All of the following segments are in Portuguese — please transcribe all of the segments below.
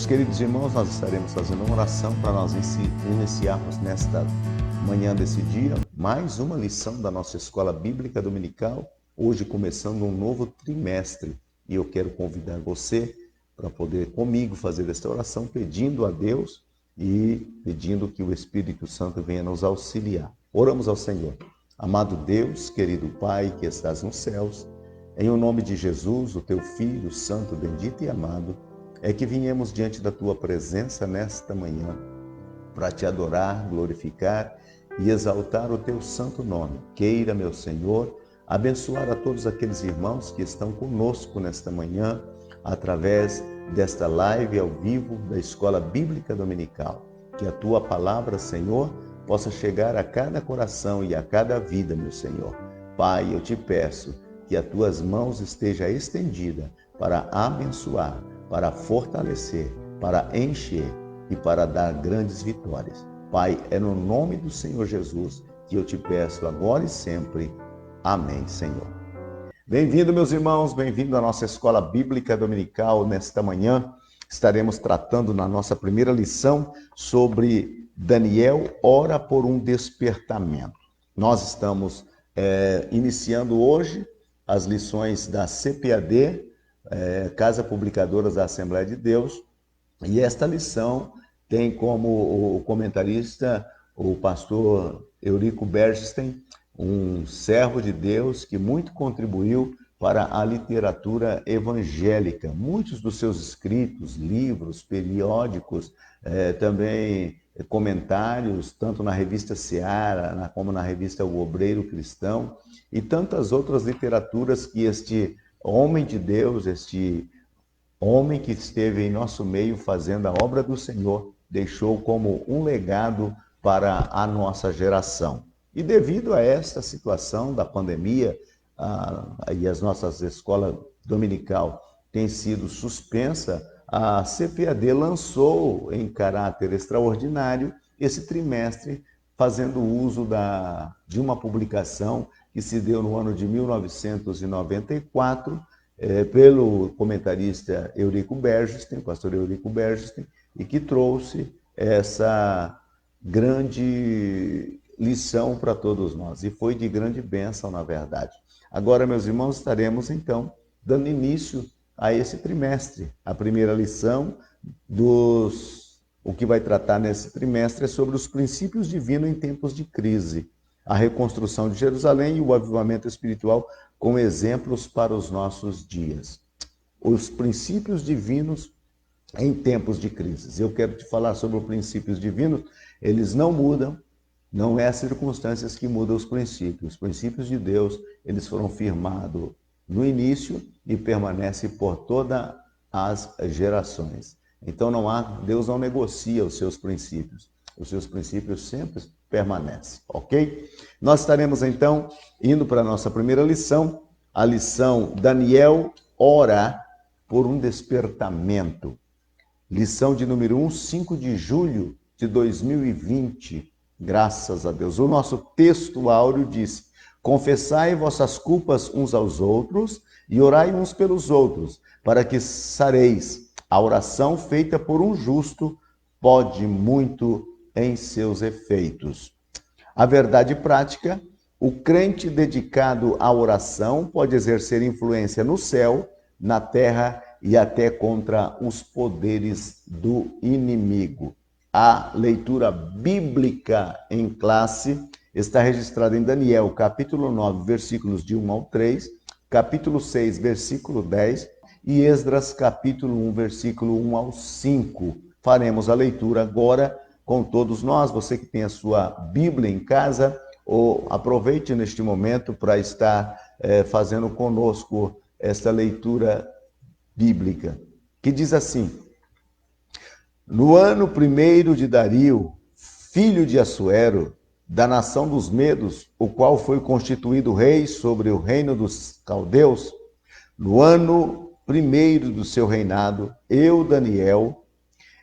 Meus queridos irmãos, nós estaremos fazendo uma oração para nós iniciarmos nesta manhã desse dia mais uma lição da nossa escola bíblica dominical, hoje começando um novo trimestre. E eu quero convidar você para poder comigo fazer esta oração, pedindo a Deus e pedindo que o Espírito Santo venha nos auxiliar. Oramos ao Senhor. Amado Deus, querido Pai que estás nos céus, em o nome de Jesus, o teu Filho, santo, bendito e amado, é que viemos diante da tua presença nesta manhã para te adorar, glorificar e exaltar o teu santo nome. Queira, meu Senhor, abençoar a todos aqueles irmãos que estão conosco nesta manhã, através desta live ao vivo da Escola Bíblica Dominical. Que a tua palavra, Senhor, possa chegar a cada coração e a cada vida, meu Senhor. Pai, eu te peço que as tuas mãos estejam estendidas para abençoar, para fortalecer, para encher e para dar grandes vitórias. Pai, é no nome do Senhor Jesus que eu te peço agora e sempre. Amém, Senhor. Bem-vindo, meus irmãos, bem-vindo à nossa Escola Bíblica Dominical. Nesta manhã estaremos tratando na nossa primeira lição sobre Daniel ora por um despertamento. Nós estamos iniciando hoje as lições da CPAD, Casa Publicadoras da Assembleia de Deus, e esta lição tem como o comentarista o pastor Eurico Bergstein, um servo de Deus que muito contribuiu para a literatura evangélica. Muitos dos seus escritos, livros, periódicos, também comentários, tanto na revista Seara, como na revista O Obreiro Cristão, e tantas outras literaturas que este homem de Deus, este homem que esteve em nosso meio fazendo a obra do Senhor, deixou como um legado para a nossa geração. E devido a esta situação da pandemia, e as nossas escolas dominical têm sido suspensa, a CPAD lançou em caráter extraordinário esse trimestre, fazendo uso de uma publicação que se deu no ano de 1994, pelo comentarista Eurico Bergstein, pastor Eurico Bergstein, e que trouxe essa grande lição para todos nós, e foi de grande bênção, na verdade. Agora, meus irmãos, estaremos, então, dando início a esse trimestre. A primeira lição o que vai tratar nesse trimestre é sobre os princípios divinos em tempos de crise, a reconstrução de Jerusalém e o avivamento espiritual com exemplos para os nossos dias. Os princípios divinos em tempos de crise. Eu quero te falar sobre os princípios divinos, eles não mudam, não é as circunstâncias que mudam os princípios. Os princípios de Deus, eles foram firmados no início e permanecem por todas as gerações. Então Deus não negocia os seus princípios. Os seus princípios sempre permanecem, ok? Nós estaremos então indo para a nossa primeira lição, a lição Daniel ora por um despertamento. Lição de número 1, 5 de julho de 2020. Graças a Deus. O nosso texto áureo diz: confessai vossas culpas uns aos outros e orai uns pelos outros, para que sareis. A oração feita por um justo pode muito em seus efeitos. A verdade prática: o crente dedicado à oração pode exercer influência no céu, na terra e até contra os poderes do inimigo. A leitura bíblica em classe está registrada em Daniel, capítulo 9, versículos de 1 ao 3, capítulo 6, versículo 10 e Esdras, capítulo 1, versículo 1 ao 5. Faremos a leitura agora com todos nós. Você que tem a sua Bíblia em casa, aproveite neste momento para estar fazendo conosco esta leitura bíblica, que diz assim: no ano 1º de Dario, filho de Assuero, da nação dos Medos, o qual foi constituído rei sobre o reino dos caldeus, no ano 1º do seu reinado, eu, Daniel,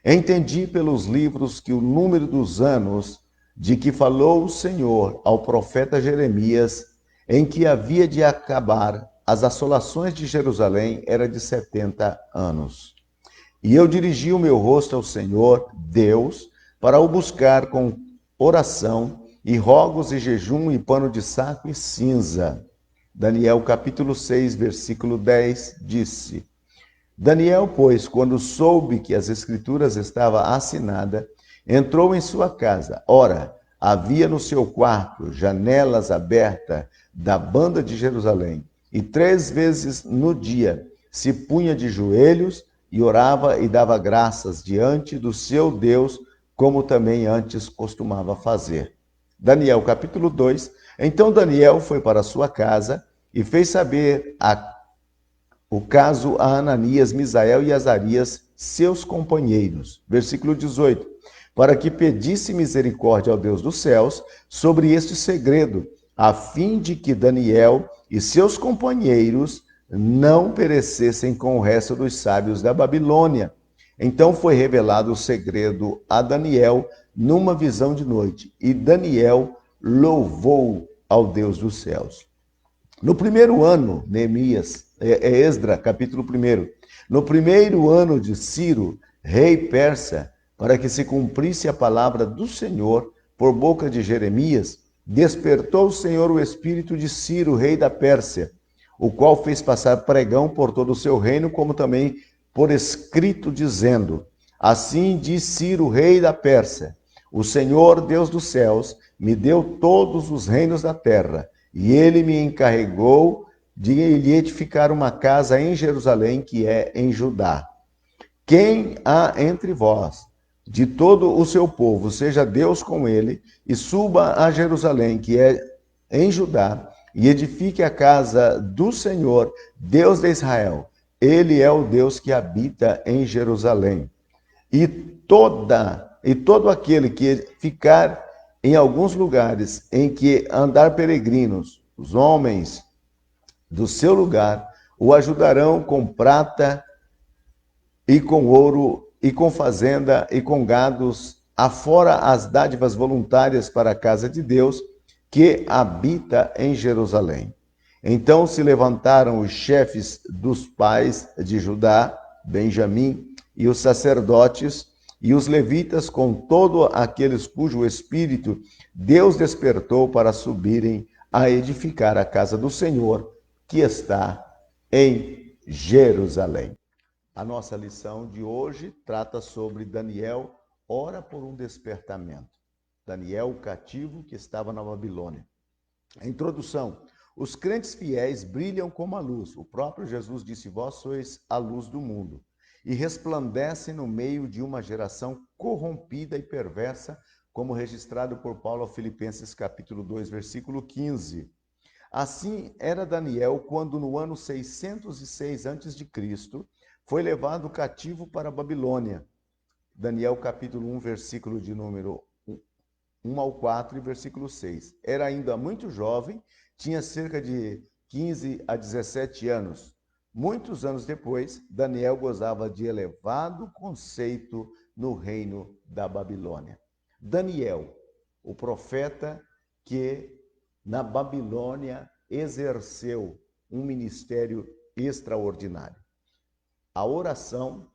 entendi pelos livros que o número dos anos de que falou o Senhor ao profeta Jeremias, em que havia de acabar as assolações de Jerusalém, era de 70 anos. E eu dirigi o meu rosto ao Senhor, Deus, para o buscar com oração e rogos e jejum e pano de saco e cinza. Daniel capítulo 6, versículo 10, disse: Daniel, pois, quando soube que as escrituras estavam assinadas, entrou em sua casa. Ora, havia no seu quarto janelas abertas da banda de Jerusalém, e 3 vezes no dia se punha de joelhos e orava e dava graças diante do seu Deus, como também antes costumava fazer. Daniel capítulo 2. Então Daniel foi para sua casa e fez saber o caso a Ananias, Misael e Azarias, seus companheiros. Versículo 18. Para que pedisse misericórdia ao Deus dos céus sobre este segredo, a fim de que Daniel e seus companheiros não perecessem com o resto dos sábios da Babilônia. Então foi revelado o segredo a Daniel numa visão de noite, e Daniel louvou ao Deus dos céus. No primeiro ano, Esdra, capítulo 1. No primeiro ano de Ciro, rei persa, para que se cumprisse a palavra do Senhor por boca de Jeremias, despertou o Senhor o espírito de Ciro, rei da Pérsia, o qual fez passar pregão por todo o seu reino, como também por escrito, dizendo: Assim diz Ciro, rei da Pérsia: O Senhor, Deus dos céus, me deu todos os reinos da terra, e ele me encarregou de lhe edificar uma casa em Jerusalém, que é em Judá. Quem há entre vós, de todo o seu povo, seja Deus com ele, e suba a Jerusalém, que é em Judá, e edifique a casa do Senhor, Deus de Israel. Ele é o Deus que habita em Jerusalém. E todo aquele que ficar em alguns lugares em que andar peregrinos, os homens do seu lugar, o ajudarão com prata e com ouro, e com fazenda, e com gados, afora as dádivas voluntárias para a casa de Deus, que habita em Jerusalém. Então se levantaram os chefes dos pais de Judá, Benjamim, e os sacerdotes, e os levitas, com todos aqueles cujo espírito Deus despertou para subirem a edificar a casa do Senhor, que está em Jerusalém. A nossa lição de hoje trata sobre Daniel, ora por um despertamento. Daniel, o cativo que estava na Babilônia. A introdução. Os crentes fiéis brilham como a luz. O próprio Jesus disse: Vós sois a luz do mundo. E resplandecem no meio de uma geração corrompida e perversa, como registrado por Paulo aos Filipenses capítulo 2, versículo 15. Assim era Daniel quando no ano 606 a.C. foi levado cativo para a Babilônia. Daniel capítulo 1, versículo de número 1 ao 4 e versículo 6. Era ainda muito jovem, tinha cerca de 15 a 17 anos. Muitos anos depois, Daniel gozava de elevado conceito no reino da Babilônia. Daniel, o profeta que na Babilônia exerceu um ministério extraordinário. A oração,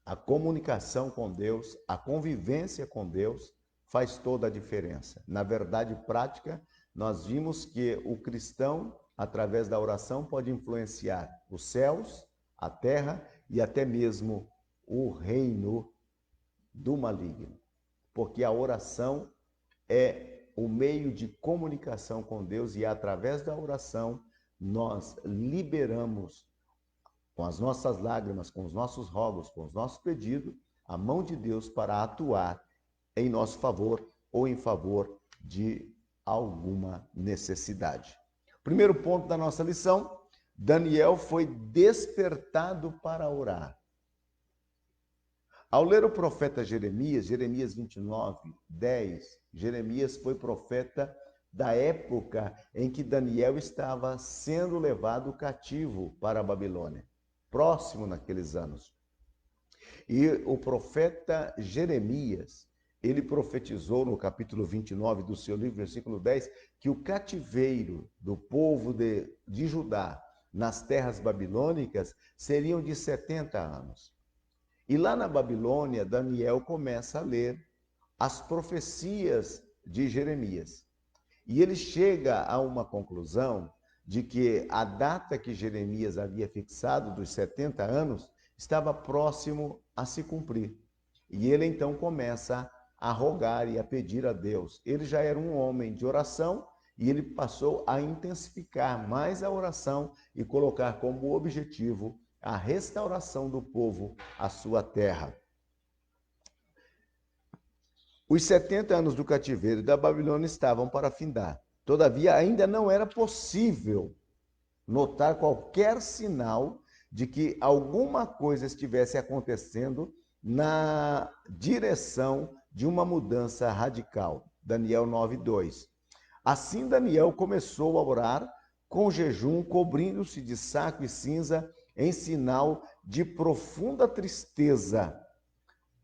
a comunicação com Deus, a convivência com Deus faz toda a diferença. Na verdade prática, nós vimos que o cristão, através da oração, pode influenciar os céus, a terra e até mesmo o reino do maligno. Porque a oração é o meio de comunicação com Deus e através da oração nós liberamos com as nossas lágrimas, com os nossos rogos, com os nossos pedidos, a mão de Deus para atuar em nosso favor ou em favor de alguma necessidade. Primeiro ponto da nossa lição: Daniel foi despertado para orar. Ao ler o profeta Jeremias, Jeremias 29, 10, Jeremias foi profeta da época em que Daniel estava sendo levado cativo para a Babilônia, próximo naqueles anos. E o profeta Jeremias, ele profetizou no capítulo 29 do seu livro, versículo 10, que o cativeiro do povo de Judá nas terras babilônicas seriam de 70 anos. E lá na Babilônia, Daniel começa a ler as profecias de Jeremias. E ele chega a uma conclusão de que a data que Jeremias havia fixado dos 70 anos estava próximo a se cumprir. E ele então começa a rogar e a pedir a Deus. Ele já era um homem de oração e ele passou a intensificar mais a oração e colocar como objetivo a restauração do povo à sua terra. Os 70 anos do cativeiro da Babilônia estavam para findar. Todavia, ainda não era possível notar qualquer sinal de que alguma coisa estivesse acontecendo na direção de uma mudança radical. Daniel 9:2. Assim, Daniel começou a orar com jejum, cobrindo-se de saco e cinza, em sinal de profunda tristeza.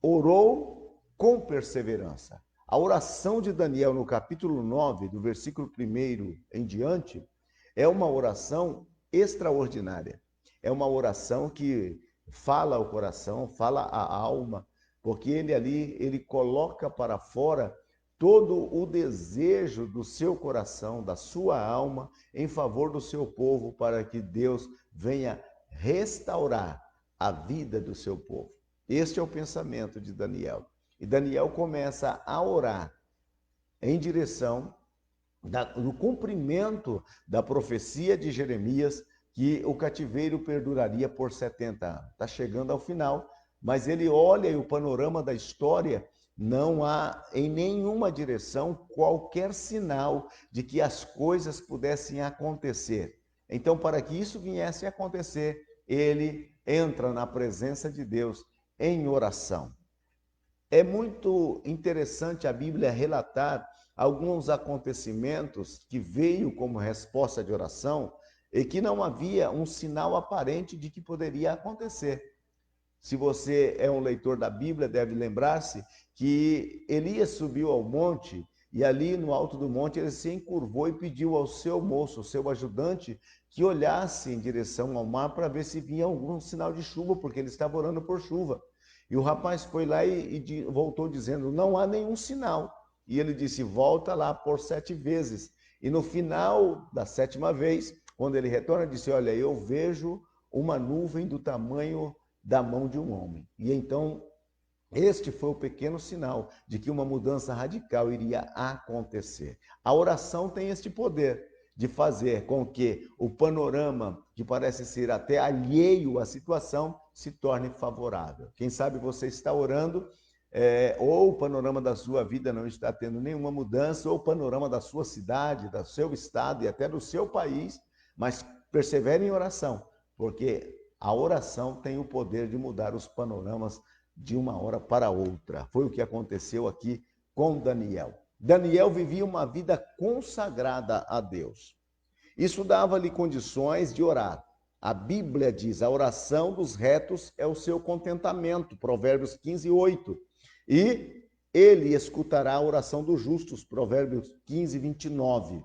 Orou com perseverança. A oração de Daniel no capítulo 9, do versículo 1 em diante, é uma oração extraordinária. É uma oração que fala ao coração, fala à alma, porque ele coloca para fora todo o desejo do seu coração, da sua alma, em favor do seu povo, para que Deus venha restaurar a vida do seu povo. Este é o pensamento de Daniel. E Daniel começa a orar em direção do cumprimento da profecia de Jeremias, que o cativeiro perduraria por 70 anos. Está chegando ao final, mas ele olha e o panorama da história, não há em nenhuma direção qualquer sinal de que as coisas pudessem acontecer. Então, para que isso viesse a acontecer, ele entra na presença de Deus em oração. É muito interessante a Bíblia relatar alguns acontecimentos que veio como resposta de oração e que não havia um sinal aparente de que poderia acontecer. Se você é um leitor da Bíblia, deve lembrar-se que Elias subiu ao monte e ali no alto do monte ele se encurvou e pediu ao seu moço, seu ajudante, que olhasse em direção ao mar para ver se vinha algum sinal de chuva, porque ele estava orando por chuva. E o rapaz foi lá e voltou dizendo, não há nenhum sinal. E ele disse, volta lá por 7 vezes. E no final da 7ª vez, quando ele retorna, disse, olha, eu vejo uma nuvem do tamanho da mão de um homem. E então, este foi o pequeno sinal de que uma mudança radical iria acontecer. A oração tem este poder de fazer com que o panorama, que parece ser até alheio à situação, se torne favorável. Quem sabe você está orando, ou o panorama da sua vida não está tendo nenhuma mudança, ou o panorama da sua cidade, do seu estado e até do seu país, mas persevere em oração, porque a oração tem o poder de mudar os panoramas de uma hora para outra. Foi o que aconteceu aqui com Daniel. Daniel vivia uma vida consagrada a Deus. Isso dava-lhe condições de orar. A Bíblia diz, a oração dos retos é o seu contentamento, Provérbios 15:8. E ele escutará a oração dos justos, Provérbios 15:29.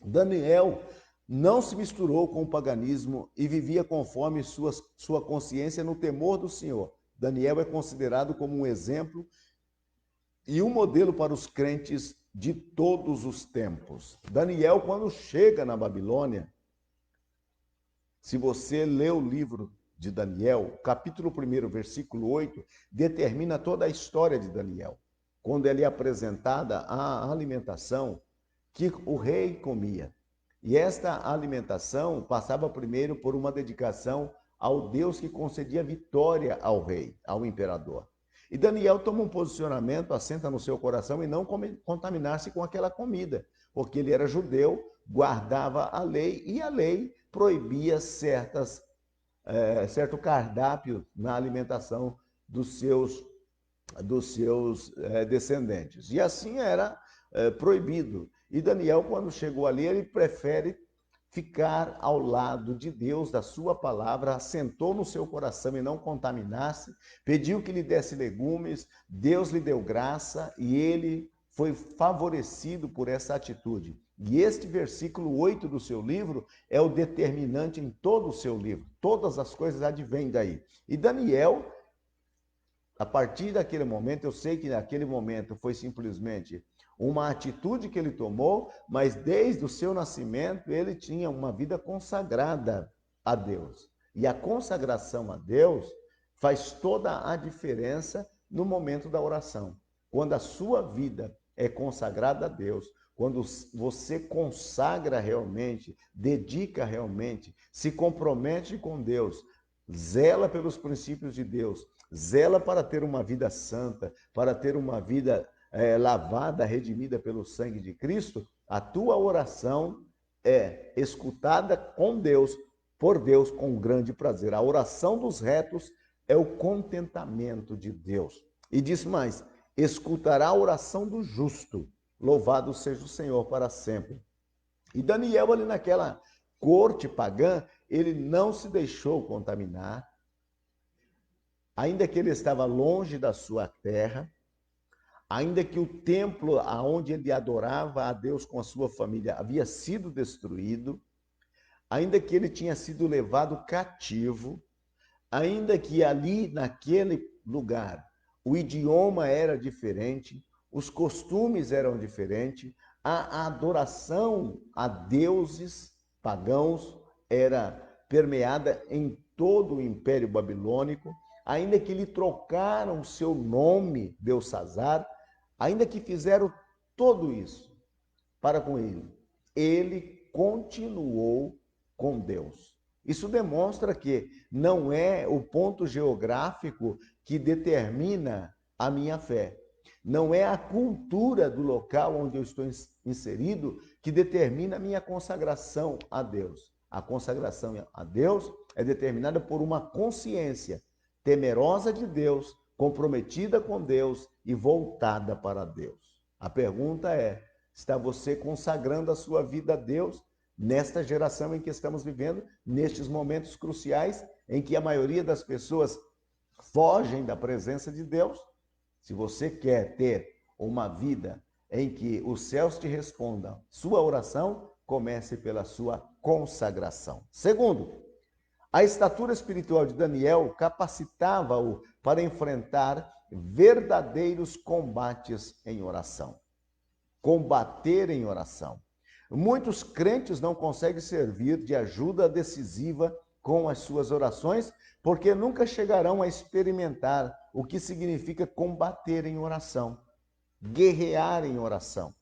Daniel não se misturou com o paganismo e vivia conforme sua consciência no temor do Senhor. Daniel é considerado como um exemplo e um modelo para os crentes de todos os tempos. Daniel, quando chega na Babilônia, se você lê o livro de Daniel, capítulo 1, versículo 8, determina toda a história de Daniel. Quando ele é apresentada a alimentação que o rei comia. E esta alimentação passava primeiro por uma dedicação ao Deus que concedia vitória ao rei, ao imperador. E Daniel toma um posicionamento, assenta no seu coração e não contaminar-se com aquela comida, porque ele era judeu, guardava a lei e a lei proibia certo cardápio na alimentação dos seus descendentes. E assim era proibido. E Daniel, quando chegou ali, ele prefere ficar ao lado de Deus, da sua palavra, assentou no seu coração e não contaminar-se, pediu que lhe desse legumes, Deus lhe deu graça e ele foi favorecido por essa atitude. E este versículo 8 do seu livro é o determinante em todo o seu livro. Todas as coisas advêm daí. E Daniel A partir daquele momento, eu sei que naquele momento foi simplesmente uma atitude que ele tomou, mas desde o seu nascimento ele tinha uma vida consagrada a Deus. E a consagração a Deus faz toda a diferença no momento da oração. Quando a sua vida é consagrada a Deus, quando você consagra realmente, dedica realmente, se compromete com Deus, zela pelos princípios de Deus, zela para ter uma vida santa, para ter uma vida lavada, redimida pelo sangue de Cristo, a tua oração é escutada com Deus, por Deus, com grande prazer. A oração dos retos é o contentamento de Deus. E diz mais: escutará a oração do justo. Louvado seja o Senhor para sempre. E Daniel, ali naquela corte pagã, ele não se deixou contaminar, ainda que ele estava longe da sua terra, ainda que o templo aonde ele adorava a Deus com a sua família havia sido destruído, ainda que ele tinha sido levado cativo, ainda que ali naquele lugar o idioma era diferente, os costumes eram diferentes, a adoração a deuses pagãos era permeada em todo o Império Babilônico, ainda que lhe trocaram o seu nome, Belsazar, ainda que fizeram tudo isso para com ele, ele continuou com Deus. Isso demonstra que não é o ponto geográfico que determina a minha fé. Não é a cultura do local onde eu estou inserido que determina a minha consagração a Deus. A consagração a Deus é determinada por uma consciência temerosa de Deus, comprometida com Deus e voltada para Deus. A pergunta é: está você consagrando a sua vida a Deus nesta geração em que estamos vivendo, nestes momentos cruciais em que a maioria das pessoas fogem da presença de Deus? Se você quer ter uma vida em que os céus te respondam sua oração, comece pela sua consagração. Segundo, a estatura espiritual de Daniel capacitava-o para enfrentar verdadeiros combates em oração. Combater em oração. Muitos crentes não conseguem servir de ajuda decisiva com as suas orações, porque nunca chegarão a experimentar o que significa combater em oração, guerrear em oração.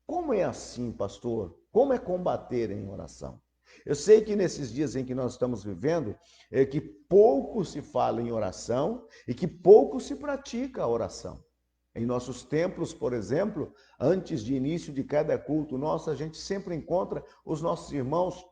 Como é assim, pastor? Como é combater em oração? Eu sei que nesses dias em que nós estamos vivendo, é que pouco se fala em oração e que pouco se pratica a oração. Em nossos templos, por exemplo, antes de início de cada culto nosso, a gente sempre encontra os nossos irmãos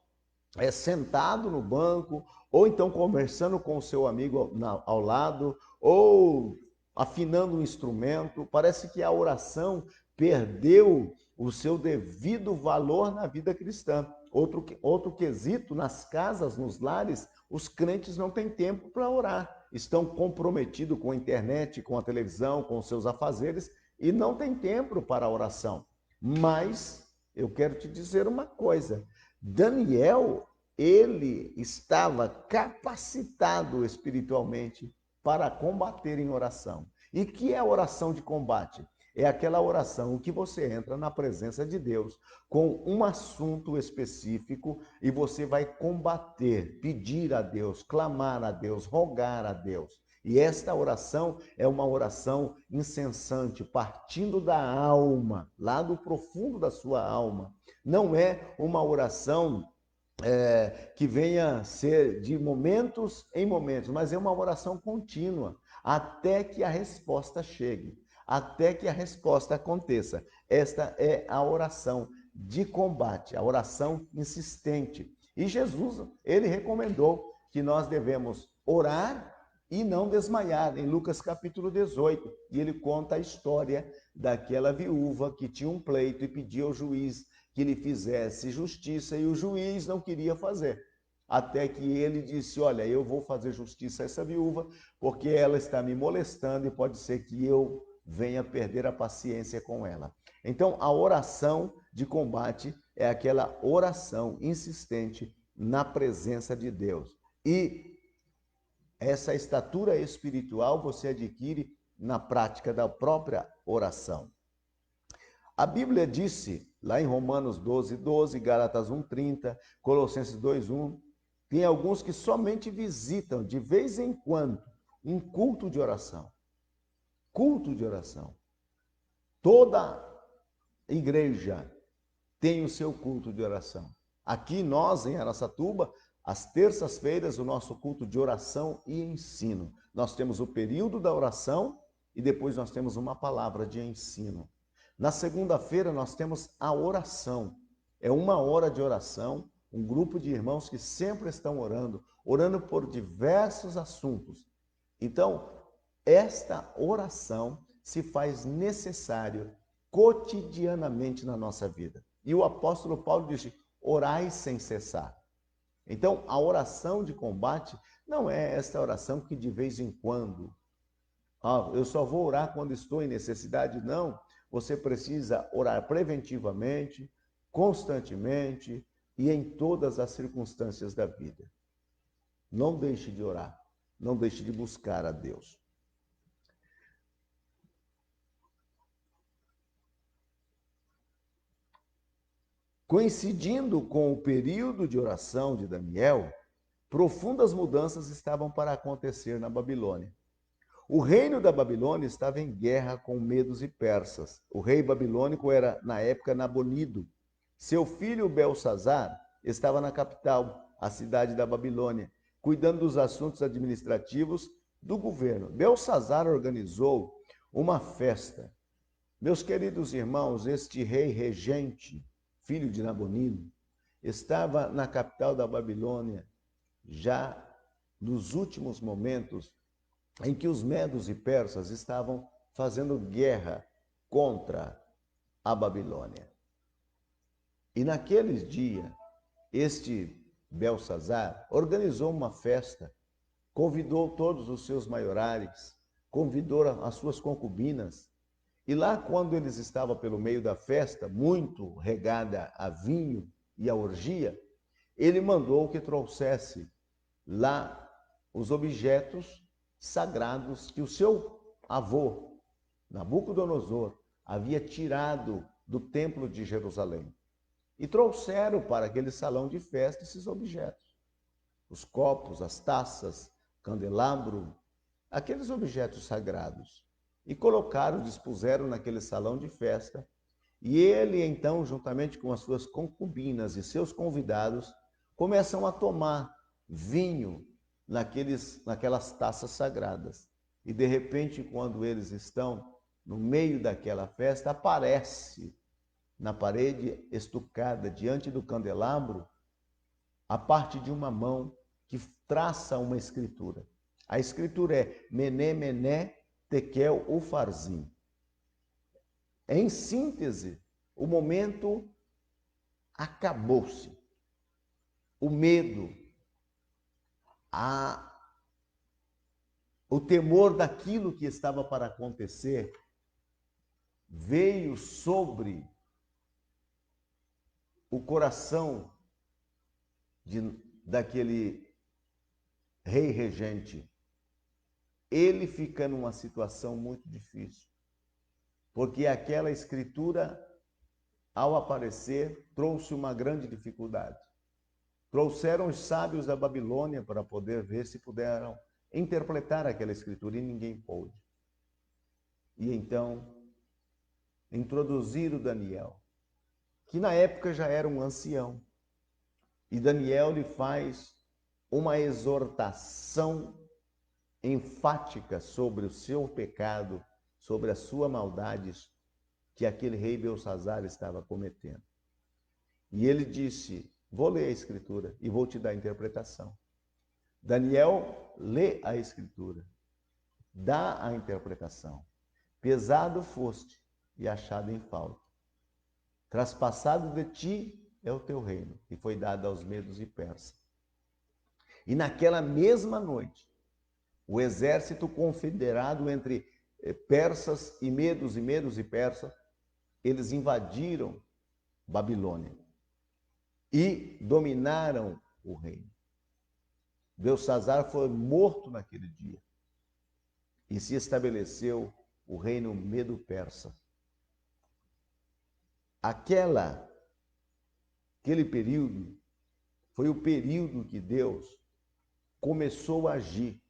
sentado no banco, ou então conversando com o seu amigo ao lado, ou afinando um instrumento. Parece que a oração perdeu o seu devido valor na vida cristã. Outro quesito, nas casas, nos lares, os crentes não têm tempo para orar. Estão comprometidos com a internet, com a televisão, com os seus afazeres e não têm tempo para a oração. Mas eu quero te dizer uma coisa: Daniel, ele estava capacitado espiritualmente para combater em oração. E que é a oração de combate? É aquela oração que você entra na presença de Deus com um assunto específico e você vai combater, pedir a Deus, clamar a Deus, rogar a Deus. E esta oração é uma oração incessante, partindo da alma, lá do profundo da sua alma. Não é uma oração que venha ser de momentos em momentos, mas é uma oração contínua, até que a resposta chegue, até que a resposta aconteça. Esta é a oração de combate, a oração insistente. E Jesus, ele recomendou que nós devemos orar e não desmaiar, em Lucas capítulo 18. E ele conta a história daquela viúva que tinha um pleito e pedia ao juiz que lhe fizesse justiça, e o juiz não queria fazer. Até que ele disse: olha, eu vou fazer justiça a essa viúva, porque ela está me molestando e pode ser que eu venha perder a paciência com ela. Então, a oração de combate é aquela oração insistente na presença de Deus. E Essa estatura espiritual você adquire na prática da própria oração. A Bíblia disse, lá em Romanos 12:12, Gálatas 1:30, Colossenses 2:1, tem alguns que somente visitam, de vez em quando, um culto de oração. Culto de oração. Toda igreja tem o seu culto de oração. Aqui nós, em Araçatuba, às terças-feiras, o nosso culto de oração e ensino. Nós temos o período da oração e depois nós temos uma palavra de ensino. Na segunda-feira, nós temos a oração. É uma hora de oração, um grupo de irmãos que sempre estão orando, orando por diversos assuntos. Então, esta oração se faz necessário cotidianamente na nossa vida. E o apóstolo Paulo disse: orai sem cessar. Então, a oração de combate não é esta oração que de vez em quando, eu só vou orar quando estou em necessidade. Não, você precisa orar preventivamente, constantemente e em todas as circunstâncias da vida. Não deixe de orar, não deixe de buscar a Deus. Coincidindo com o período de oração de Daniel, profundas mudanças estavam para acontecer na Babilônia. O reino da Babilônia estava em guerra com medos e persas. O rei babilônico era, na época, Nabonido. Seu filho Belsazar estava na capital, a cidade da Babilônia, cuidando dos assuntos administrativos do governo. Belsazar organizou uma festa. Meus queridos irmãos, este rei regente, filho de Nabonido, estava na capital da Babilônia, já nos últimos momentos em que os medos e persas estavam fazendo guerra contra a Babilônia. E naqueles dias, este Belsazar organizou uma festa, convidou todos os seus maiorais, convidou as suas concubinas, e lá quando eles estavam pelo meio da festa, muito regada a vinho e a orgia, ele mandou que trouxesse lá os objetos sagrados que o seu avô, Nabucodonosor, havia tirado do templo de Jerusalém. E trouxeram para aquele salão de festa esses objetos. Os copos, as taças, candelabro, aqueles objetos sagrados. E colocaram, dispuseram naquele salão de festa. E ele, então, juntamente com as suas concubinas e seus convidados, começam a tomar vinho naquelas taças sagradas. E de repente, quando eles estão no meio daquela festa, aparece na parede estucada, diante do candelabro, a parte de uma mão que traça uma escritura. A escritura é Mené, Mené, Tekel, Ufarzim. Em síntese, o momento acabou-se. O medo, o temor daquilo que estava para acontecer veio sobre o coração daquele rei regente. Ele fica numa situação muito difícil, porque aquela escritura, ao aparecer, trouxe uma grande dificuldade. Trouxeram os sábios da Babilônia para poder ver se puderam interpretar aquela escritura e ninguém pôde. E então introduziram Daniel, que na época já era um ancião. E Daniel lhe faz uma exortação enfática sobre o seu pecado, sobre a sua maldade que aquele rei Belsazar estava cometendo. E ele disse: vou ler a escritura e vou te dar a interpretação. Daniel lê a escritura, dá a interpretação. Pesado foste e achado em falta. Traspassado de ti é o teu reino, e foi dado aos medos e persas. E naquela mesma noite, o exército confederado entre persas e medos e persas, eles invadiram Babilônia e dominaram o reino. Belsazar foi morto naquele dia e se estabeleceu o reino Medo-Persa. Aquele período foi o período que Deus começou a agir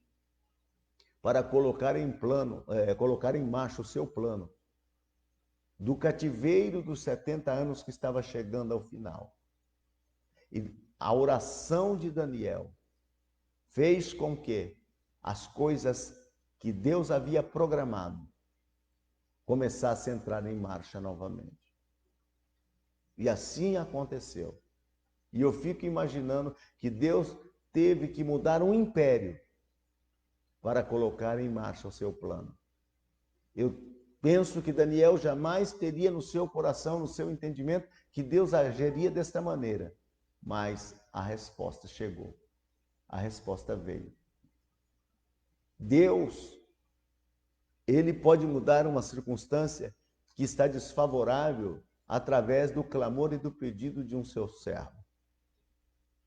para colocar em marcha o seu plano do cativeiro dos 70 anos que estava chegando ao final. E a oração de Daniel fez com que as coisas que Deus havia programado começassem a entrar em marcha novamente. E assim aconteceu. E eu fico imaginando que Deus teve que mudar um império para colocar em marcha o seu plano. Eu penso que Daniel jamais teria no seu coração, no seu entendimento, que Deus agiria desta maneira. Mas a resposta chegou. A resposta veio. Deus, ele pode mudar uma circunstância que está desfavorável através do clamor e do pedido de um seu servo.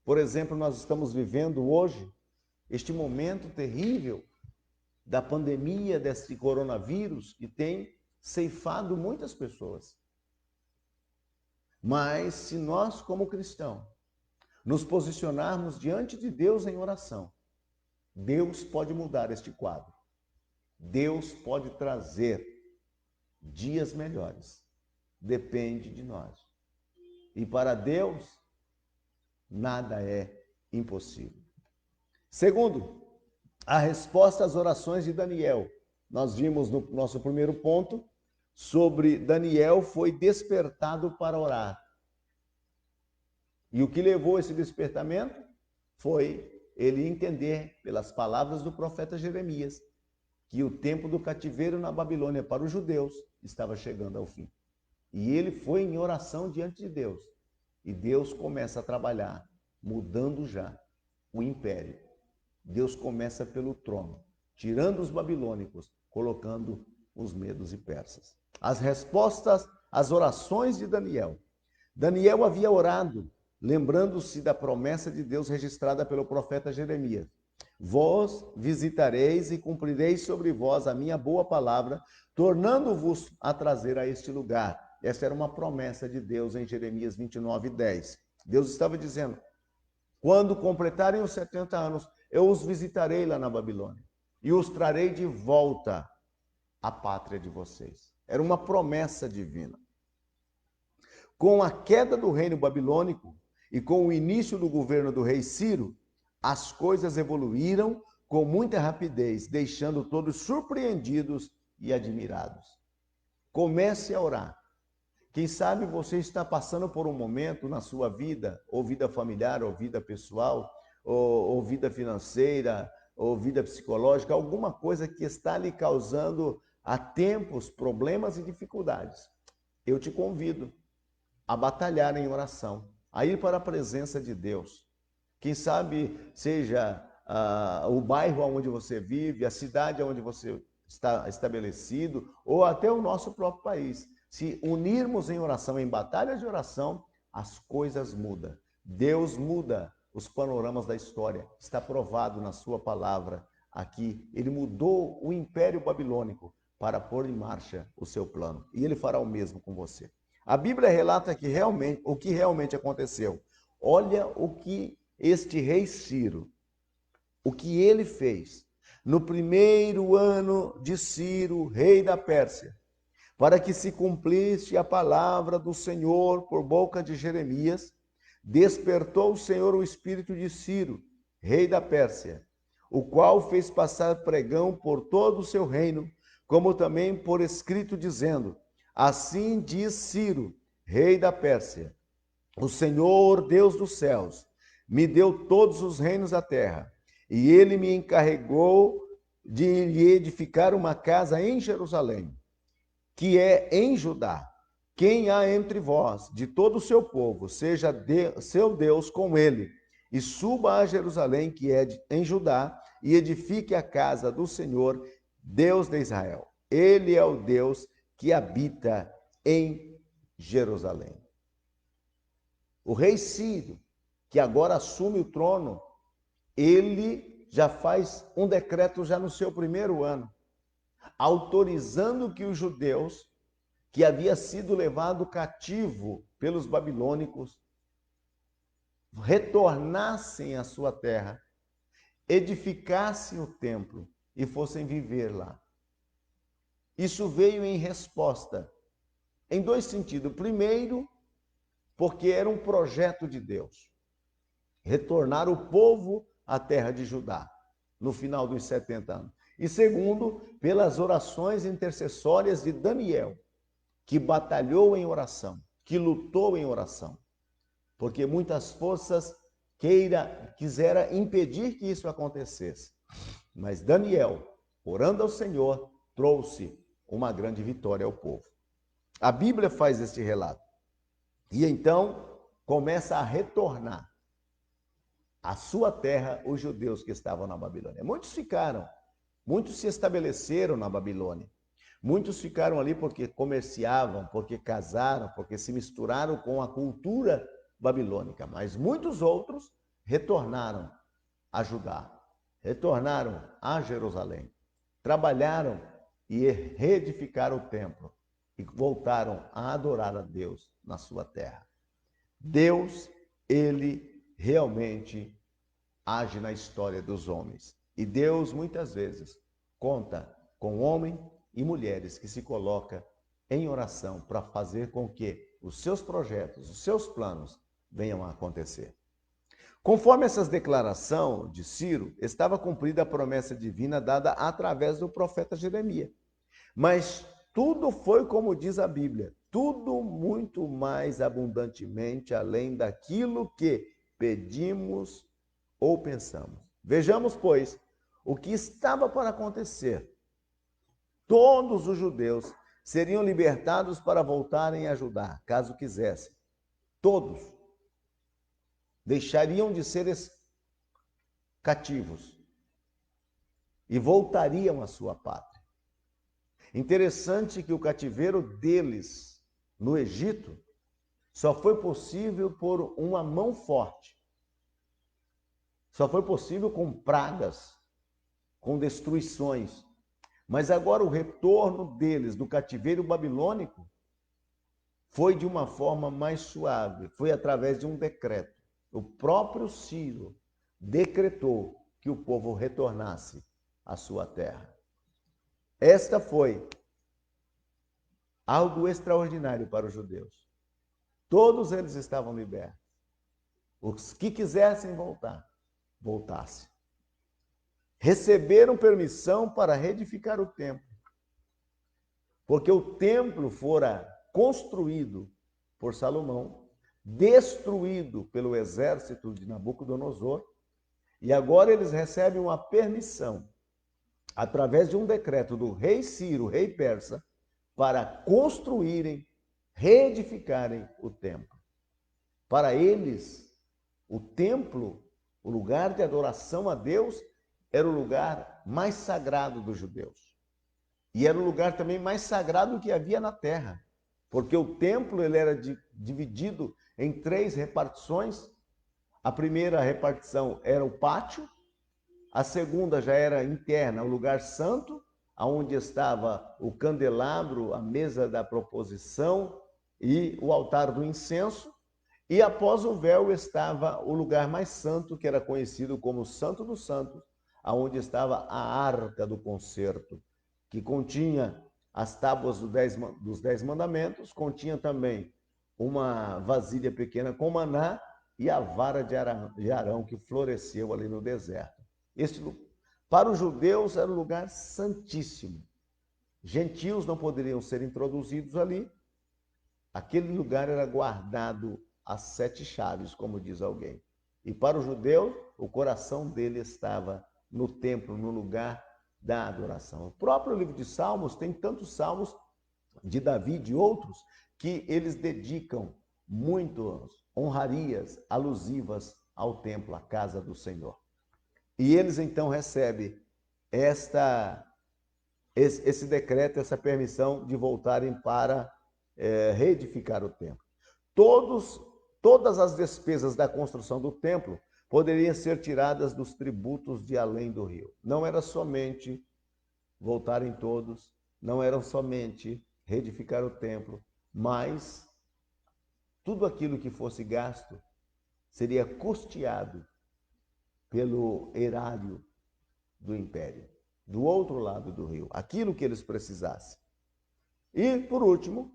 Por exemplo, nós estamos vivendo hoje este momento terrível da pandemia desse coronavírus que tem ceifado muitas pessoas. Mas se nós, como cristãos, nos posicionarmos diante de Deus em oração, Deus pode mudar este quadro. Deus pode trazer dias melhores. Depende de nós. E para Deus, nada é impossível. Segundo, a resposta às orações de Daniel. Nós vimos no nosso primeiro ponto sobre Daniel foi despertado para orar. E o que levou esse despertamento foi ele entender, pelas palavras do profeta Jeremias, que o tempo do cativeiro na Babilônia para os judeus estava chegando ao fim. E ele foi em oração diante de Deus. E Deus começa a trabalhar, mudando já o império. Deus começa pelo trono, tirando os babilônicos, colocando os medos e persas. As respostas às orações de Daniel. Daniel havia orado, lembrando-se da promessa de Deus registrada pelo profeta Jeremias. Vós visitareis e cumprireis sobre vós a minha boa palavra, tornando-vos a trazer a este lugar. Essa era uma promessa de Deus em Jeremias 29:10. Deus estava dizendo, quando completarem os 70 anos, eu os visitarei lá na Babilônia e os trarei de volta à pátria de vocês. Era uma promessa divina. Com a queda do reino babilônico e com o início do governo do rei Ciro, as coisas evoluíram com muita rapidez, deixando todos surpreendidos e admirados. Comece a orar. Quem sabe você está passando por um momento na sua vida, ou vida familiar, ou vida pessoal, ou vida financeira, ou vida psicológica, alguma coisa que está lhe causando há tempos problemas e dificuldades. Eu te convido a batalhar em oração, a ir para a presença de Deus. Quem sabe seja o bairro onde você vive, a cidade onde você está estabelecido, ou até o nosso próprio país. Se unirmos em oração, em batalhas de oração, as coisas mudam. Deus muda os panoramas da história. Está provado na sua palavra aqui. Ele mudou o Império Babilônico para pôr em marcha o seu plano. E ele fará o mesmo com você. A Bíblia relata que o que realmente aconteceu. Olha o que este rei Ciro, o que ele fez no primeiro ano de Ciro, rei da Pérsia, para que se cumprisse a palavra do Senhor por boca de Jeremias, despertou o Senhor o espírito de Ciro, rei da Pérsia, o qual fez passar pregão por todo o seu reino, como também por escrito, dizendo, assim diz Ciro, rei da Pérsia, o Senhor, Deus dos céus, me deu todos os reinos da terra, e ele me encarregou de lhe edificar uma casa em Jerusalém, que é em Judá. Quem há entre vós, de todo o seu povo, seja seu Deus com ele, e suba a Jerusalém, que é em Judá, e edifique a casa do Senhor, Deus de Israel. Ele é o Deus que habita em Jerusalém. O rei Ciro, que agora assume o trono, ele já faz um decreto já no seu primeiro ano, autorizando que os judeus, que havia sido levado cativo pelos babilônicos, retornassem à sua terra, edificassem o templo e fossem viver lá. Isso veio em resposta, em dois sentidos. Primeiro, porque era um projeto de Deus, retornar o povo à terra de Judá, no final dos 70 anos. E segundo, pelas orações intercessórias de Daniel, que batalhou em oração, que lutou em oração, porque muitas forças quiseram impedir que isso acontecesse. Mas Daniel, orando ao Senhor, trouxe uma grande vitória ao povo. A Bíblia faz este relato. E então começa a retornar à sua terra os judeus que estavam na Babilônia. Muitos ficaram, muitos se estabeleceram na Babilônia. Muitos ficaram ali porque comerciavam, porque casaram, porque se misturaram com a cultura babilônica. Mas muitos outros retornaram a Judá, retornaram a Jerusalém, trabalharam e reedificaram o templo e voltaram a adorar a Deus na sua terra. Deus, ele realmente age na história dos homens. E Deus, muitas vezes, conta com homens e mulheres que se colocam em oração para fazer com que os seus projetos, os seus planos venham a acontecer. Conforme essa declaração de Ciro, estava cumprida a promessa divina dada através do profeta Jeremias. Mas tudo foi como diz a Bíblia, tudo muito mais abundantemente além daquilo que pedimos ou pensamos. Vejamos, pois, o que estava para acontecer. Todos os judeus seriam libertados para voltarem a Judá, caso quisessem. Todos deixariam de ser cativos e voltariam à sua pátria. Interessante que o cativeiro deles no Egito só foi possível por uma mão forte. Só foi possível com pragas, com destruições. Mas agora o retorno deles do cativeiro babilônico foi de uma forma mais suave, foi através de um decreto. O próprio Ciro decretou que o povo retornasse à sua terra. Esta foi algo extraordinário para os judeus. Todos eles estavam libertos. Os que quisessem voltar, voltassem. Receberam permissão para reedificar o templo. Porque o templo fora construído por Salomão, destruído pelo exército de Nabucodonosor, e agora eles recebem uma permissão, através de um decreto do rei Ciro, rei persa, para construírem, reedificarem o templo. Para eles, o templo, o lugar de adoração a Deus, era o lugar mais sagrado dos judeus. E era o lugar também mais sagrado que havia na terra, porque o templo ele era dividido em 3 repartições. A primeira repartição era o pátio, a segunda já era interna, o lugar santo, onde estava o candelabro, a mesa da proposição e o altar do incenso. E após o véu estava o lugar mais santo, que era conhecido como o Santo dos Santos, onde estava a Arca do Concerto, que continha as tábuas dos 10 mandamentos, continha também uma vasilha pequena com maná e a vara de Arão que floresceu ali no deserto. Para os judeus era um lugar santíssimo. Gentios não poderiam ser introduzidos ali. Aquele lugar era guardado às 7 chaves, como diz alguém. E para o judeu, o coração dele estava no templo, no lugar da adoração. O próprio livro de Salmos tem tantos salmos de Davi e de outros que eles dedicam muitas honrarias alusivas ao templo, à casa do Senhor. E eles então recebem esse decreto, essa permissão de voltarem para reedificar o templo. Todas as despesas da construção do templo poderiam ser tiradas dos tributos de além do rio. Não era somente voltarem todos, não era somente reedificar o templo, mas tudo aquilo que fosse gasto seria custeado pelo erário do império, do outro lado do rio, aquilo que eles precisassem. E, por último,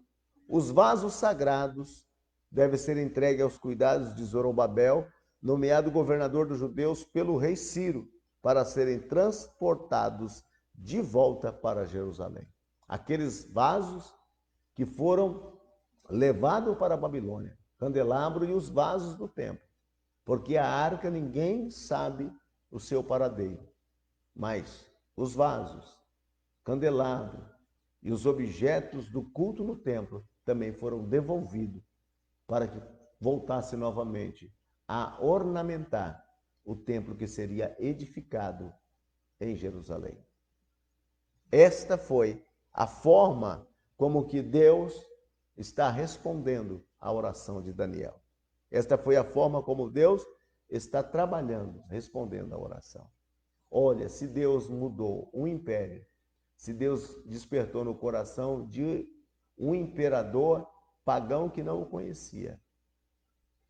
os vasos sagrados devem ser entregues aos cuidados de Zorobabel, nomeado governador dos judeus pelo rei Ciro, para serem transportados de volta para Jerusalém. Aqueles vasos que foram levados para a Babilônia, candelabro e os vasos do templo, porque a arca ninguém sabe o seu paradeiro, mas os vasos, candelabro e os objetos do culto no templo também foram devolvidos para que voltasse novamente a ornamentar o templo que seria edificado em Jerusalém. Esta foi a forma como que Deus está respondendo à oração de Daniel. Esta foi a forma como Deus está trabalhando, respondendo à oração. Olha, se Deus mudou um império, se Deus despertou no coração de um imperador pagão que não o conhecia,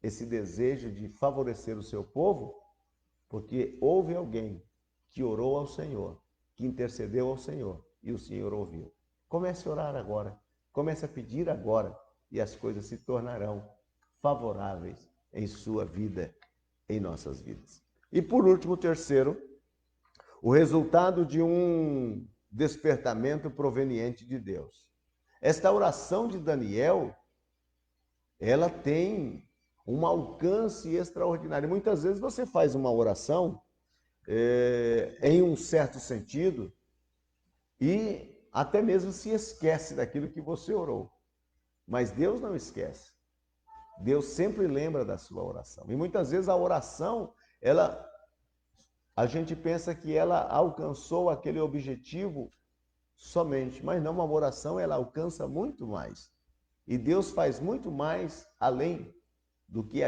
esse desejo de favorecer o seu povo, porque houve alguém que orou ao Senhor, que intercedeu ao Senhor, e o Senhor ouviu. Comece a orar agora, comece a pedir agora, e as coisas se tornarão favoráveis em sua vida, em nossas vidas. E por último, terceiro, o resultado de um despertamento proveniente de Deus. Esta oração de Daniel, ela tem um alcance extraordinário. Muitas vezes você faz uma oração em um certo sentido e até mesmo se esquece daquilo que você orou. Mas Deus não esquece. Deus sempre lembra da sua oração. E muitas vezes a oração, a gente pensa que ela alcançou aquele objetivo somente, mas não, uma oração ela alcança muito mais. E Deus faz muito mais além do que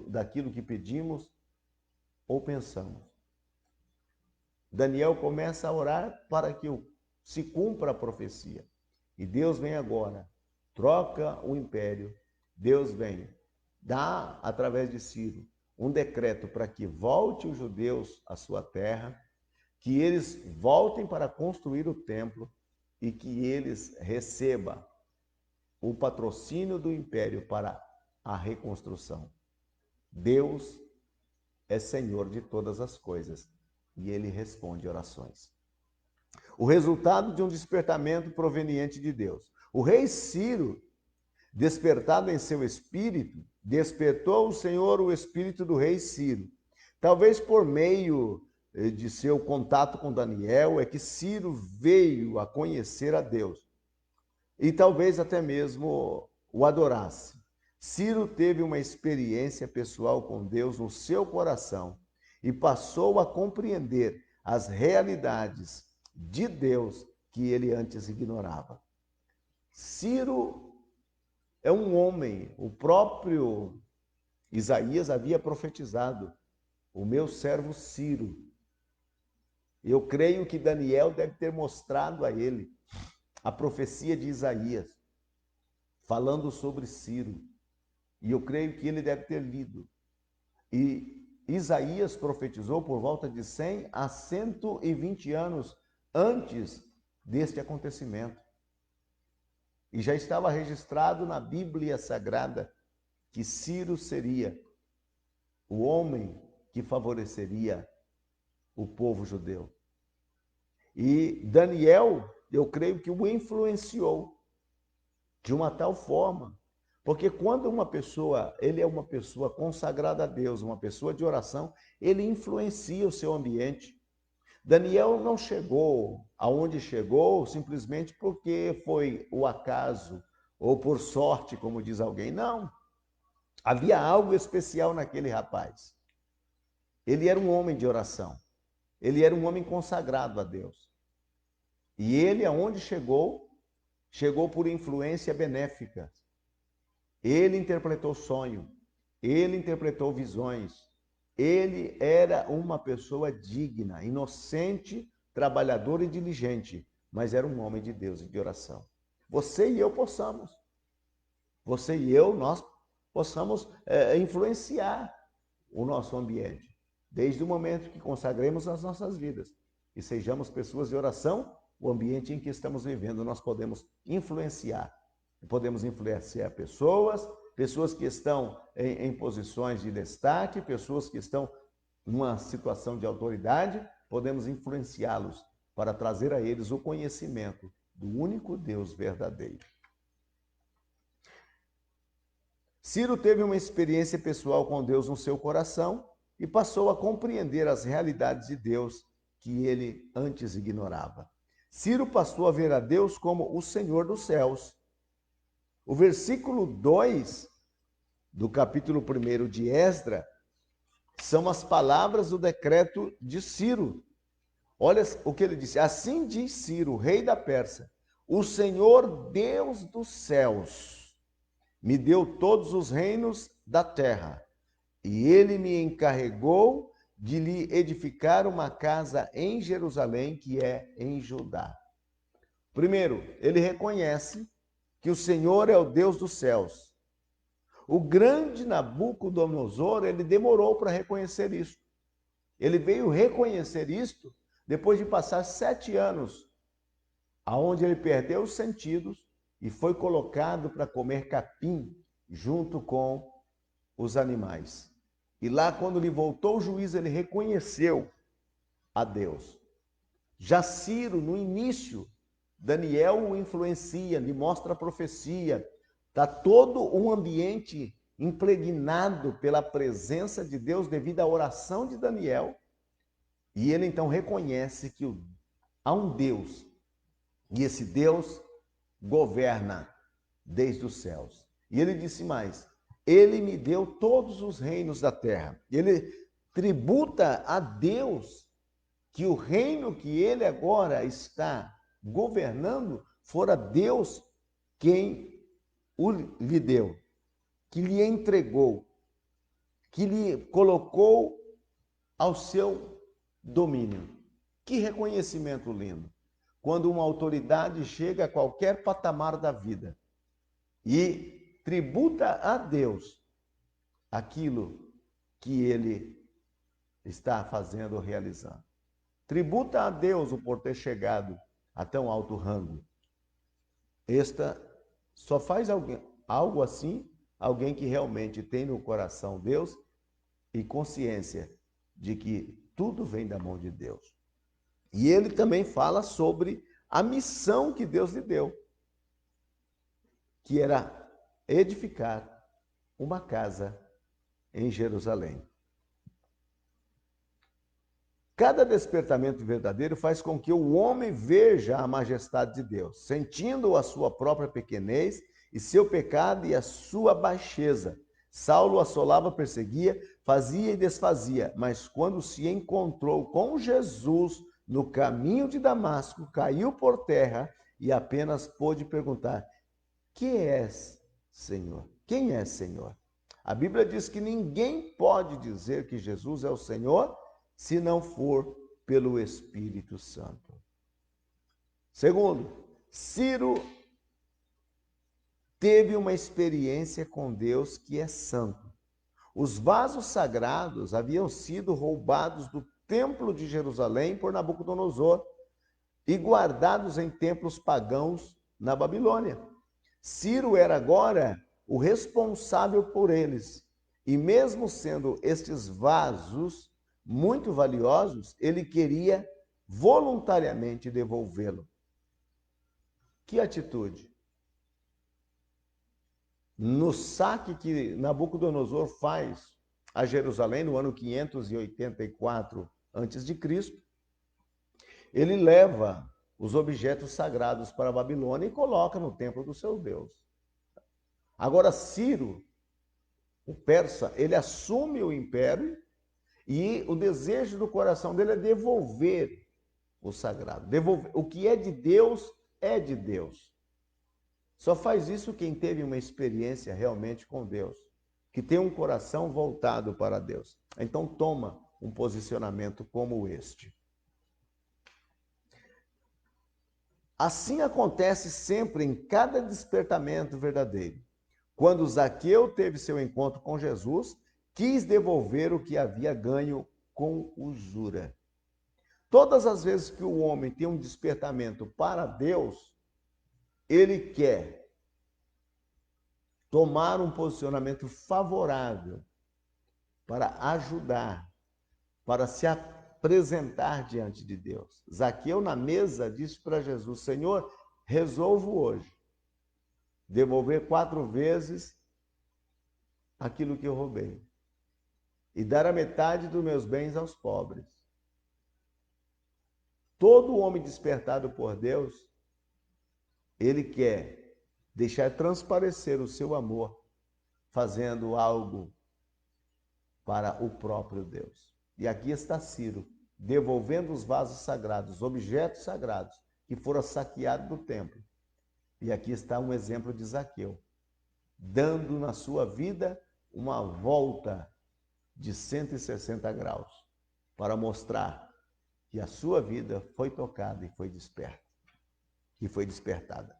daquilo que pedimos ou pensamos. Daniel começa a orar para que se cumpra a profecia. E Deus vem agora, troca o império, Deus vem, dá através de Ciro um decreto para que volte os judeus à sua terra, que eles voltem para construir o templo e que eles recebam o patrocínio do império para a reconstrução. Deus é Senhor de todas as coisas e Ele responde orações. O resultado de um despertamento proveniente de Deus. O rei Ciro, despertado em seu espírito, despertou o Senhor o espírito do rei Ciro. Talvez por meio de seu contato com Daniel, é que Ciro veio a conhecer a Deus. E talvez até mesmo o adorasse. Ciro teve uma experiência pessoal com Deus no seu coração e passou a compreender as realidades de Deus que ele antes ignorava. Ciro é um homem, o próprio Isaías havia profetizado, o meu servo Ciro. Eu creio que Daniel deve ter mostrado a ele a profecia de Isaías, falando sobre Ciro. E eu creio que ele deve ter lido. E Isaías profetizou por volta de 100 a 120 anos antes deste acontecimento. E já estava registrado na Bíblia Sagrada que Ciro seria o homem que favoreceria o povo judeu. E Daniel, eu creio que o influenciou de uma tal forma, porque quando uma pessoa, ele é uma pessoa consagrada a Deus, uma pessoa de oração, ele influencia o seu ambiente. Daniel não chegou aonde chegou simplesmente porque foi o acaso ou por sorte, como diz alguém. Não. Havia algo especial naquele rapaz. Ele era um homem de oração. Ele era um homem consagrado a Deus. E ele, aonde chegou, chegou por influência benéfica. Ele interpretou sonho, ele interpretou visões, Ele era uma pessoa digna, inocente, trabalhador e diligente, mas era um homem de Deus e de oração. Você e eu possamos. Você e eu, nós possamos influenciar o nosso ambiente, desde o momento que consagremos as nossas vidas e sejamos pessoas de oração, o ambiente em que estamos vivendo, nós podemos influenciar. Podemos influenciar pessoas que estão em posições de destaque, pessoas que estão numa situação de autoridade, podemos influenciá-los para trazer a eles o conhecimento do único Deus verdadeiro. Ciro teve uma experiência pessoal com Deus no seu coração e passou a compreender as realidades de Deus que ele antes ignorava. Ciro passou a ver a Deus como o Senhor dos céus. O versículo 2 do capítulo 1 de Esdras são as palavras do decreto de Ciro. Olha o que ele disse. Assim diz Ciro, rei da Pérsia, o Senhor Deus dos céus me deu todos os reinos da terra, e ele me encarregou de lhe edificar uma casa em Jerusalém, que é em Judá. Primeiro, ele reconhece que o Senhor é o Deus dos céus. O grande Nabucodonosor, ele demorou para reconhecer isso. Ele veio reconhecer isto depois de passar 7 anos, aonde ele perdeu os sentidos e foi colocado para comer capim junto com os animais. E lá, quando lhe voltou o juízo, ele reconheceu a Deus. Já Ciro, no início, Daniel o influencia, lhe mostra a profecia. Está todo um ambiente impregnado pela presença de Deus devido à oração de Daniel. E ele então reconhece que há um Deus, e esse Deus governa desde os céus. E ele disse mais, ele me deu todos os reinos da terra. Ele tributa a Deus que o reino que ele agora está governando fora Deus quem lhe deu, que lhe entregou, que lhe colocou ao seu domínio. Que reconhecimento lindo! Quando uma autoridade chega a qualquer patamar da vida e tributa a Deus aquilo que ele está fazendo ou realizando. Tributa a Deus o por ter chegado a tão alto rango. Esta só faz algo assim alguém que realmente tem no coração Deus e consciência de que tudo vem da mão de Deus. E ele também fala sobre a missão que Deus lhe deu, que era edificar uma casa em Jerusalém. Cada despertamento verdadeiro faz com que o homem veja a majestade de Deus, sentindo a sua própria pequenez e seu pecado e a sua baixeza. Saulo assolava, perseguia, fazia e desfazia, mas quando se encontrou com Jesus no caminho de Damasco, caiu por terra e apenas pôde perguntar: que és, Senhor? Quem é Senhor? A Bíblia diz que ninguém pode dizer que Jesus é o Senhor se não for pelo Espírito Santo. Segundo, Ciro teve uma experiência com Deus que é santo. Os vasos sagrados haviam sido roubados do templo de Jerusalém por Nabucodonosor e guardados em templos pagãos na Babilônia. Ciro era agora o responsável por eles. E mesmo sendo estes vasos muito valiosos, ele queria voluntariamente devolvê-lo. Que atitude! No saque que Nabucodonosor faz a Jerusalém no ano 584 a.C., ele leva os objetos sagrados para a Babilônia e coloca no templo do seu Deus. Agora Ciro, o persa, ele assume o império e o desejo do coração dele é devolver o sagrado. Devolver. O que é de Deus é de Deus. Só faz isso quem teve uma experiência realmente com Deus. que tem um coração voltado para Deus. Então toma um posicionamento como este. Assim acontece sempre em cada despertamento verdadeiro. Quando Zaqueu teve seu encontro com Jesus, quis devolver o que havia ganho com usura. Todas as vezes que o homem tem um despertamento para Deus, ele quer tomar um posicionamento favorável para ajudar, para se apresentar diante de Deus. Zaqueu, na mesa, disse para Jesus: Senhor, resolvo hoje devolver 4 vezes aquilo que eu roubei e dar a metade dos meus bens aos pobres. Todo homem despertado por Deus, ele quer deixar transparecer o seu amor, fazendo algo para o próprio Deus. E aqui está Ciro, devolvendo os vasos sagrados, objetos sagrados, que foram saqueados do templo. E aqui está um exemplo de Zaqueu, dando na sua vida uma volta de 160 graus, para mostrar que a sua vida foi tocada e foi desperta, e foi despertada.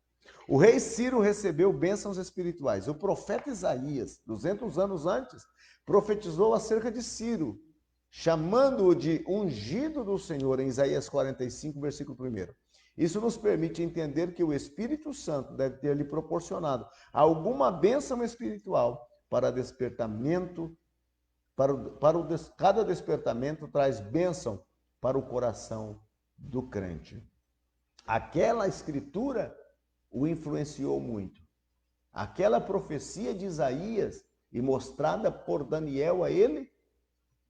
O rei Ciro recebeu bênçãos espirituais. O profeta Isaías, 200 anos antes, profetizou acerca de Ciro, chamando-o de ungido do Senhor, em Isaías 45, versículo 1. Isso nos permite entender que o Espírito Santo deve ter lhe proporcionado alguma bênção espiritual para despertamento, cada despertamento traz bênção para o coração do crente. Aquela escritura o influenciou muito. Aquela profecia de Isaías e mostrada por Daniel a ele,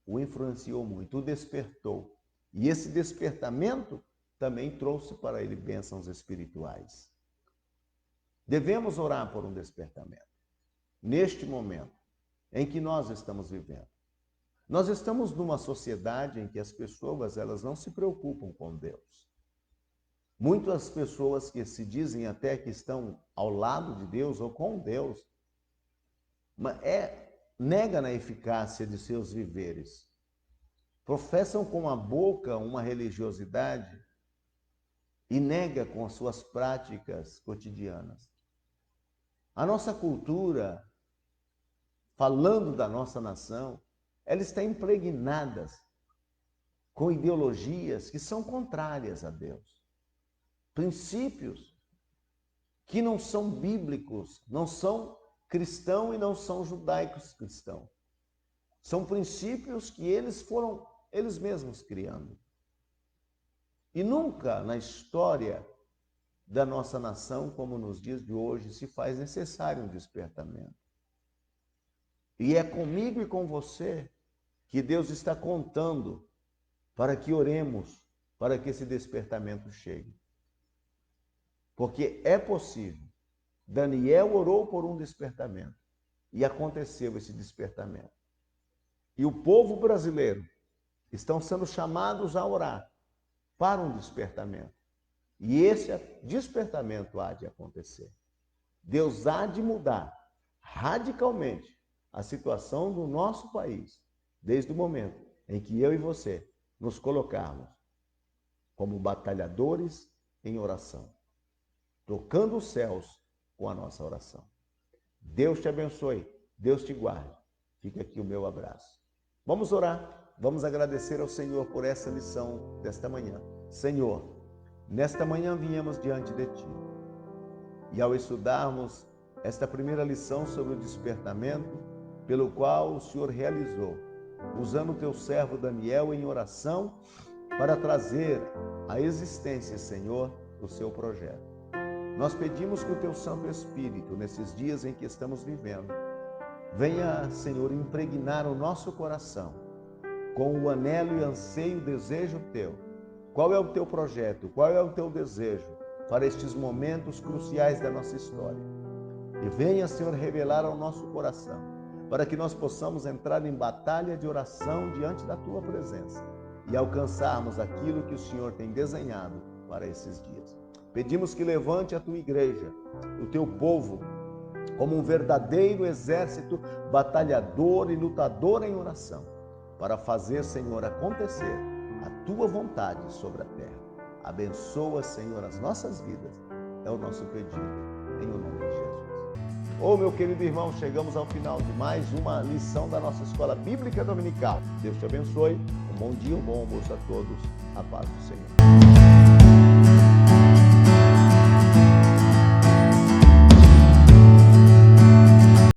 o influenciou muito, o despertou. E esse despertamento também trouxe para ele bênçãos espirituais. Devemos orar por um despertamento. Neste momento em que nós estamos vivendo. Nós estamos numa sociedade em que as pessoas, elas não se preocupam com Deus. Muitas pessoas que se dizem até que estão ao lado de Deus ou com Deus, negam a eficácia de seus viveres. Professam com a boca uma religiosidade e negam com as suas práticas cotidianas. A nossa cultura, falando da nossa nação, ela está impregnada com ideologias que são contrárias a Deus. Princípios que não são bíblicos, não são cristãos e não são judaicos cristãos. São princípios que eles foram eles mesmos criando. E nunca na história da nossa nação, como nos dias de hoje, se faz necessário um despertamento. E é comigo e com você que Deus está contando para que oremos, para que esse despertamento chegue. Porque é possível. Daniel orou por um despertamento e aconteceu esse despertamento. E o povo brasileiro estão sendo chamados a orar para um despertamento. E esse despertamento há de acontecer. Deus há de mudar radicalmente a situação do nosso país, desde o momento em que eu e você nos colocarmos como batalhadores em oração, tocando os céus com a nossa oração. Deus te abençoe, Deus te guarde. Fica aqui o meu abraço. Vamos orar, vamos agradecer ao Senhor por essa lição desta manhã. Senhor, nesta manhã viemos diante de Ti. E ao estudarmos esta primeira lição sobre o despertamento, pelo qual o Senhor realizou, usando o Teu servo Daniel em oração para trazer à existência, Senhor, o Seu projeto. Nós pedimos que o Teu Santo Espírito, nesses dias em que estamos vivendo, venha, Senhor, impregnar o nosso coração com o anelo e anseio, desejo Teu. Qual é o Teu projeto? Qual é o Teu desejo para estes momentos cruciais da nossa história? E venha, Senhor, revelar ao nosso coração, para que nós possamos entrar em batalha de oração diante da Tua presença e alcançarmos aquilo que o Senhor tem desenhado para esses dias. Pedimos que levante a Tua igreja, o Teu povo, como um verdadeiro exército batalhador e lutador em oração, para fazer, Senhor, acontecer a Tua vontade sobre a terra. Abençoa, Senhor, as nossas vidas. É o nosso pedido, em o nome de Jesus. Ô, meu querido irmão, chegamos ao final de mais uma lição da nossa Escola Bíblica Dominical. Deus te abençoe. Um bom dia, um bom almoço a todos. A paz do Senhor.